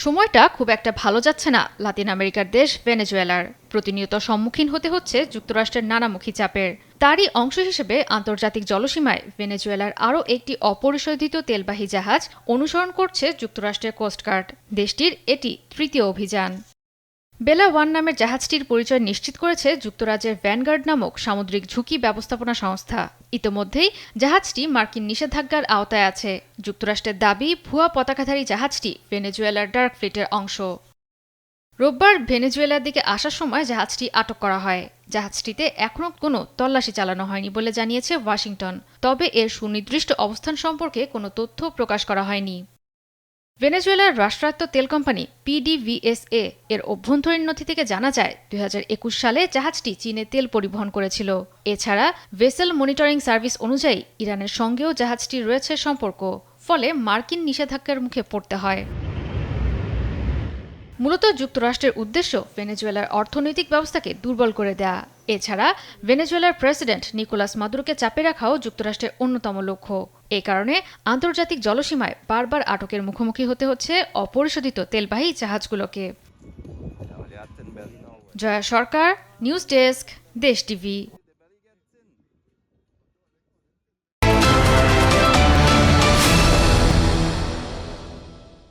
সময়টা খুব একটা ভালো যাচ্ছে না লাতিন আমেরিকার দেশ ভেনেজুয়েলার। প্রতিনিয়ত সম্মুখীন হতে হচ্ছে যুক্তরাষ্ট্রের নানামুখী চাপের। তারই অংশ হিসেবে আন্তর্জাতিক জলসীমায় ভেনেজুয়েলার আরও একটি অপরিশোধিত তেলবাহী জাহাজ অনুসরণ করছে যুক্তরাষ্ট্রের কোস্টগার্ড। দেশটির এটি তৃতীয় অভিযান। বেলা ওয়ান নামের জাহাজটির পরিচয় নিশ্চিত করেছে যুক্তরাজ্যের ভ্যানগার্ড নামক সামুদ্রিক ঝুঁকি ব্যবস্থাপনা সংস্থা। ইতোমধ্যেই জাহাজটি মার্কিন নিষেধাজ্ঞার আওতায় আছে। যুক্তরাষ্ট্রের দাবি, ভুয়া পতাকাধারী জাহাজটি ভেনেজুয়েলার ডার্ক ফ্লিটের অংশ। রোববার ভেনেজুয়েলার দিকে আসার সময় জাহাজটি আটক করা হয়। জাহাজটিতে এখনও কোনো তল্লাশি চালানো হয়নি বলে জানিয়েছে ওয়াশিংটন, তবে এর সুনির্দিষ্ট অবস্থান সম্পর্কে কোনো তথ্য প্রকাশ করা হয়নি। ভেনেজুয়েলার রাষ্ট্রায়ত্ত তেল কোম্পানি পিডিভিএসএ এর অভ্যন্তরীণ নথি থেকে জানা যায় ২০২১ সালে জাহাজটি চীনে তেল পরিবহন করেছিল। এছাড়া ভেসেল মনিটরিং সার্ভিস অনুযায়ী ইরানের সঙ্গেও জাহাজটির রয়েছে সম্পর্ক, ফলে মার্কিন নিষেধাজ্ঞার মুখে পড়তে হয়। মূলত যুক্তরাষ্ট্রের উদ্দেশ্য ভেনেজুয়েলার অর্থনৈতিক ব্যবস্থাকে দুর্বল করে দেয়া। এছাড়া ভেনেজুয়েলার প্রেসিডেন্ট নিকোলাস মাদুরোকে চাপে রাখাও যুক্তরাষ্ট্রের অন্যতম লক্ষ্য। এ কারণে আন্তর্জাতিক জলসীমায় বারবার আটকের মুখোমুখি হতে হচ্ছে অপরিশোধিত তেলবাহী জাহাজগুলোকে। জয়া সরকার, নিউজ ডেস্ক, দেশ টিভি।